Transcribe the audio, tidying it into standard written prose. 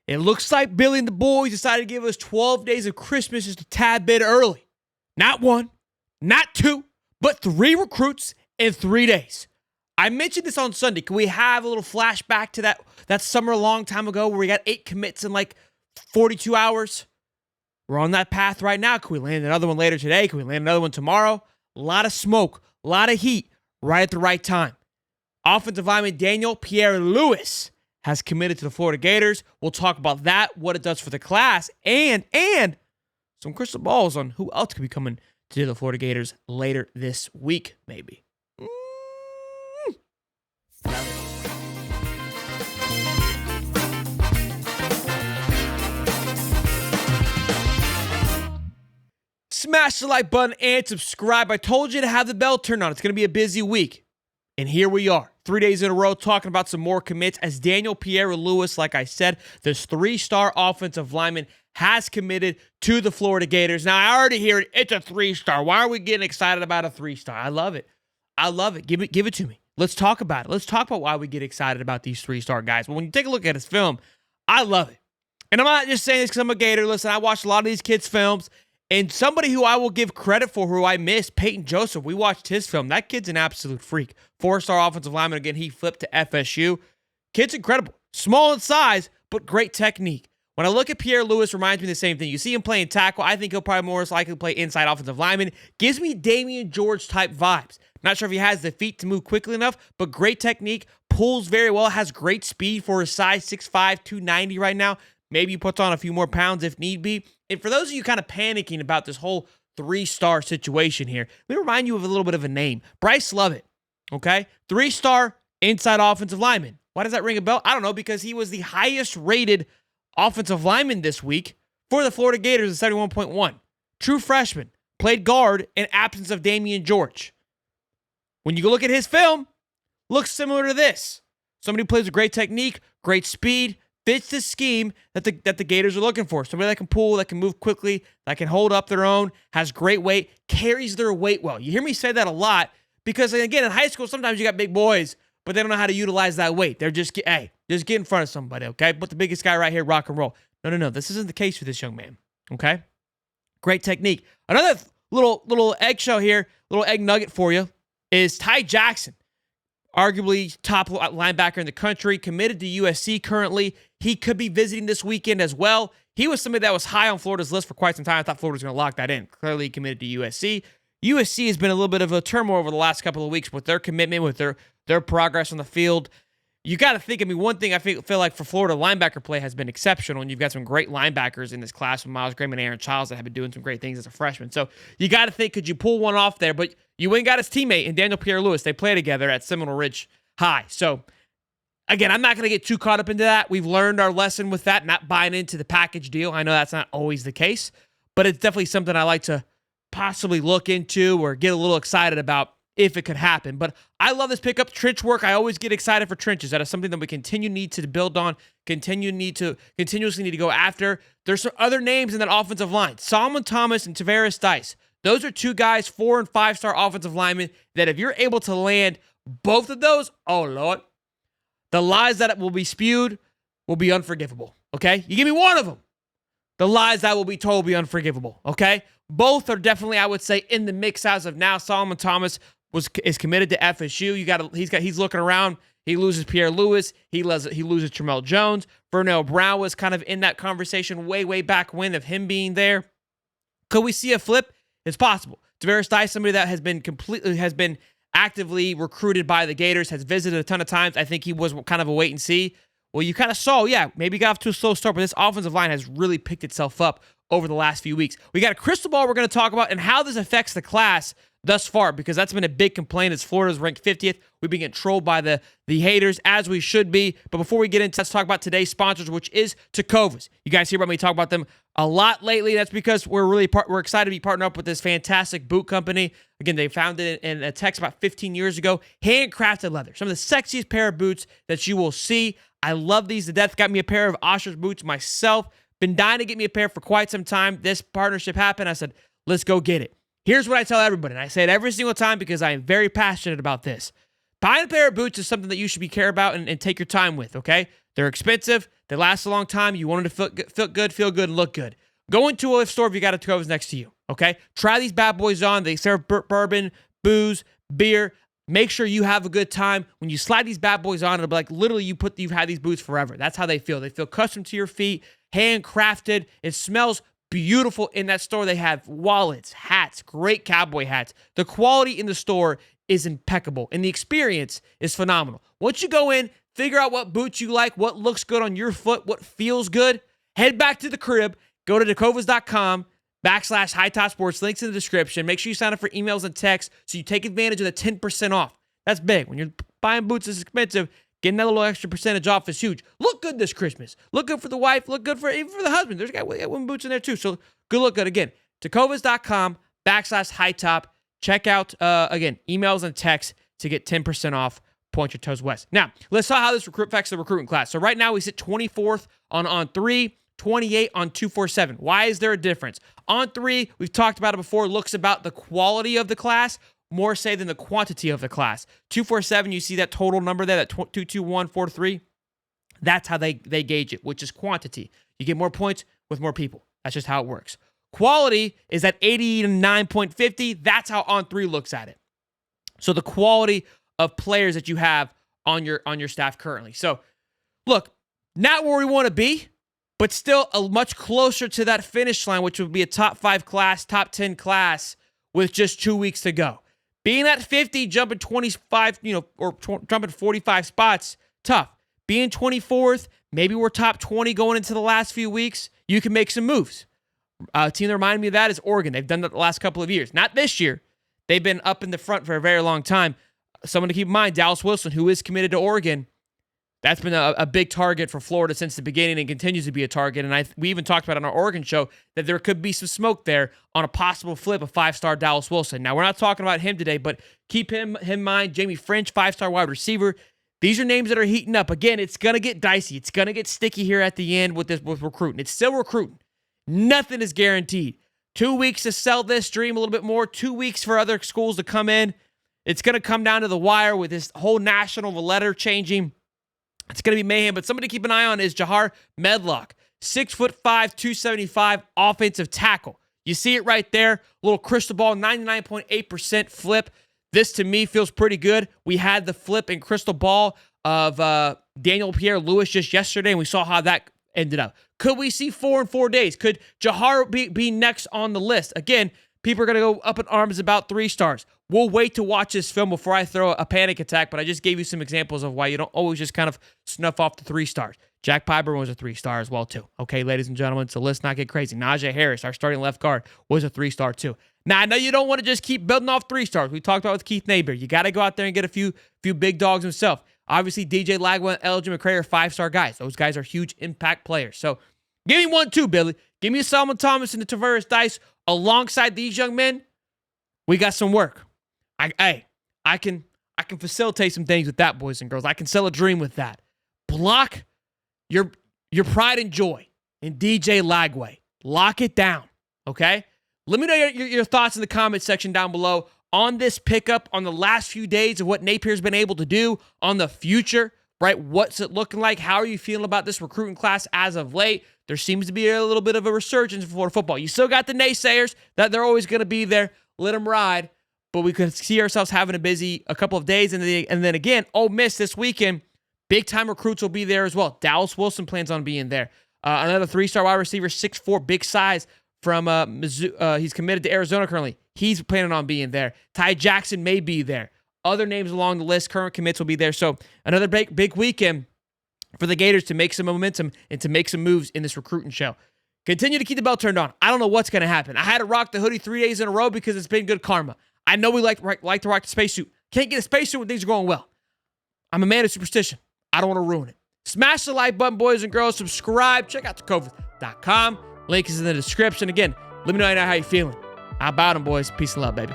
It looks like Billy and the boys decided to give us 12 days of Christmas just a tad bit early. Not one, not two, but 3 recruits in 3 days. I mentioned this on Sunday. Can we have a little flashback to that summer a long time ago where we got 8 commits in like 42 hours? We're on that path right now. Can we land another one later today? Can we land another one tomorrow? A lot of smoke, a lot of heat, right at the right time. Offensive lineman Daniel Pierre-Lewis has committed to the Florida Gators. We'll talk about that, what it does for the class, and some crystal balls on who else could be coming to the Florida Gators later this week, maybe. Smash the like button and subscribe. I told you to have the bell turned on. It's going to be a busy week. And here we are, 3 days in a row, talking about some more commits as Daniel Pierre-Lewis, like I said, this 3-star offensive lineman has committed to the Florida Gators. Now, I already hear it's a 3-star. Why are we getting excited about a 3-star? I love it. I love it. Give it to me. Let's talk about it. Let's talk about why we get excited about these 3-star guys. But when you take a look at his film, I love it. And I'm not just saying this because I'm a Gator. Listen, I watched a lot of these kids' films. And somebody who I will give credit for, who I missed, Peyton Joseph, we watched his film. That kid's an absolute freak. 4-star offensive lineman. Again, he flipped to FSU. Kid's incredible. Small in size, but great technique. When I look at Pierre-Lewis, reminds me of the same thing. You see him playing tackle. I think he'll probably more likely play inside offensive lineman. Gives me Damian George type vibes. Not sure if he has the feet to move quickly enough, but great technique. Pulls very well. Has great speed for his size, 6'5", 290 right now. Maybe he puts on a few more pounds if need be. And for those of you kind of panicking about this whole 3-star situation here, let me remind you of a little bit of a name. Bryce Lovett, okay? 3-star inside offensive lineman. Why does that ring a bell? I don't know, because he was the highest rated offensive lineman this week for the Florida Gators at 71.1. True freshman. Played guard in absence of Damian George. When you look at his film, looks similar to this. Somebody who plays with great technique, great speed, fits the scheme that the Gators are looking for. Somebody that can pull, that can move quickly, that can hold up their own, has great weight, carries their weight well. You hear me say that a lot because, again, in high school, sometimes you got big boys, but they don't know how to utilize that weight. They're just get in front of somebody, okay? But the biggest guy right here, rock and roll. No. This isn't the case for this young man, okay? Great technique. Another little eggshell here, little egg nugget for you is Ty Jackson. Arguably top linebacker in the country, committed to USC currently. He could be visiting this weekend as well. He was somebody that was high on Florida's list for quite some time. I thought Florida was going to lock that in. Clearly he committed to USC. USC has been a little bit of a turmoil over the last couple of weeks with their commitment, with their progress on the field. You got to think, one thing I feel like for Florida, linebacker play has been exceptional, and you've got some great linebackers in this class with Miles Graham and Aaron Childs that have been doing some great things as a freshman. So you got to think, could you pull one off there? But you ain't got his teammate in Daniel Pierre-Lewis. They play together at Seminole Ridge High. So, again, I'm not going to get too caught up into that. We've learned our lesson with that, not buying into the package deal. I know that's not always the case, but it's definitely something I like to possibly look into or get a little excited about if it could happen. But I love this pickup. Trench work, I always get excited for trenches. That is something that we continuously need to build on, continuously need to go after. There's some other names in that offensive line. Solomon Thomas and Tavares Dice. Those are 2 guys, 4- and 5-star offensive linemen, that if you're able to land both of those, oh, Lord, the lies that will be spewed will be unforgivable, okay? You give me one of them, the lies that will be told will be unforgivable, okay? Both are definitely, I would say, in the mix as of now. Solomon Thomas is committed to FSU. He's looking around. He loses Pierre-Lewis. He loses Tramel Jones. Vernell Brown was kind of in that conversation way back when of him being there. Could we see a flip? It's possible. Tavares Dice, somebody that has been actively recruited by the Gators, has visited a ton of times. I think he was kind of a wait and see. Well, you kind of saw, maybe got off to a slow start, but this offensive line has really picked itself up over the last few weeks. We got a crystal ball we're going to talk about and how this affects the class thus far, because that's been a big complaint as Florida's ranked 50th. We've been getting trolled by the haters, as we should be. But before we get into, let's talk about today's sponsors, which is Tecovas. You guys hear about me talk about them a lot lately. That's because we're excited to be partnered up with this fantastic boot company. Again, they founded it in Texas about 15 years ago. Handcrafted leather. Some of the sexiest pair of boots that you will see. I love these to death. Got me a pair of Oshers boots myself. Been dying to get me a pair for quite some time. This partnership happened. I said, let's go get it. Here's what I tell everybody, and I say it every single time because I am very passionate about this. Buying a pair of boots is something that you should care about and take your time with, okay? They're expensive. They last a long time. You want them to feel good, and look good. Go into a store if you got a Tecovas next to you, okay? Try these bad boys on. They serve bourbon, booze, beer. Make sure you have a good time. When you slide these bad boys on, it'll be like literally you've had these boots forever. That's how they feel. They feel custom to your feet, handcrafted. It smells beautiful in that store. They have wallets, hats, great cowboy hats. The quality in the store is impeccable, and the experience is phenomenal. Once you go in, figure out what boots you like, what looks good on your foot, what feels good. Head back to the crib. Go to Tecovas.com/Hightop Sports. Links in the description. Make sure you sign up for emails and texts so you take advantage of the 10% off. That's big. When you're buying boots that's expensive, getting that little extra percentage off is huge. Look good this Christmas. Look good for the wife. Look good even for the husband. There's got women boots in there too. So good look good. Again, Tecovas.com/Hightop. Check out, again, emails and texts to get 10% off. Point your toes west. Now, let's talk how this affects the recruiting class. So right now we sit 24th on On3, 28 on 247. Why is there a difference? On3, we've talked about it before, looks about the quality of the class more say than the quantity of the class. 247, you see that total number there, that 22143. That's how they gauge it, which is quantity. You get more points with more people. That's just how it works. Quality is at 89.50. That's how On3 looks at it. So the quality of players that you have on your staff currently. So look, not where we want to be, but still a much closer to that finish line, which would be a top 5 class, top 10 class with just 2 weeks to go. Being at 50, jumping 25, jumping 45 spots, tough. Being 24th, maybe we're top 20 going into the last few weeks. You can make some moves. A team that reminded me of that is Oregon. They've done that the last couple of years. Not this year. They've been up in the front for a very long time. Someone to keep in mind, Dallas Wilson, who is committed to Oregon. That's been a big target for Florida since the beginning and continues to be a target. And we even talked about on our Oregon show that there could be some smoke there on a possible flip of 5-star Dallas Wilson. Now, we're not talking about him today, but keep him in mind. Jamie French, 5-star wide receiver. These are names that are heating up. Again, it's going to get dicey. It's going to get sticky here at the end with recruiting. It's still recruiting. Nothing is guaranteed. 2 weeks to sell this dream a little bit more. 2 weeks for other schools to come in. It's going to come down to the wire with this whole national letter changing. It's going to be mayhem, but somebody to keep an eye on is Jahar Medlock. 6'5", 275 offensive tackle. You see it right there. Little crystal ball, 99.8% flip. This, to me, feels pretty good. We had the flip and crystal ball of Daniel Pierre-Lewis just yesterday, and we saw how that ended up. Could we see 4 in 4 days? Could Jahar be next on the list? Again, people are going to go up in arms about 3 stars. We'll wait to watch this film before I throw a panic attack, but I just gave you some examples of why you don't always just kind of snuff off the 3 stars. Jack Piper was a 3-star as well, too. Okay, ladies and gentlemen, so let's not get crazy. Najee Harris, our starting left guard, was a 3-star, too. Now, I know you don't want to just keep building off 3 stars. We talked about with Keith Naber. You got to go out there and get a few big dogs himself. Obviously, DJ Lagway and Elgin McCray are 5-star guys. Those guys are huge impact players. So, give me 1, too, Billy. Give me a Solomon Thomas and the Tavares Dice alongside these young men. We got some work. I can facilitate some things with that, boys and girls. I can sell a dream with that. Block your pride and joy in DJ Lagway. Lock it down, okay? Let me know your thoughts in the comment section down below on this pickup, on the last few days of what Napier's been able to do, on the future, right? What's it looking like? How are you feeling about this recruiting class as of late? There seems to be a little bit of a resurgence in Florida football. You still got the naysayers that they're always going to be there. Let them ride. But we could see ourselves having a couple of days. And then again, Ole Miss this weekend, big-time recruits will be there as well. Dallas Wilson plans on being there. Another 3-star wide receiver, 6'4", big size from Mizzou. He's committed to Arizona currently. He's planning on being there. Ty Jackson may be there. Other names along the list, current commits will be there. So another big weekend for the Gators to make some momentum and to make some moves in this recruiting show. Continue to keep the bell turned on. I don't know what's going to happen. I had to rock the hoodie 3 days in a row because it's been good karma. I know we like to rock the spacesuit. Can't get a spacesuit when things are going well. I'm a man of superstition. I don't want to ruin it. Smash the like button, boys and girls. Subscribe. Check out Tecovas.com. Link is in the description. Again, let me know how you're feeling. How about them, boys? Peace and love, baby.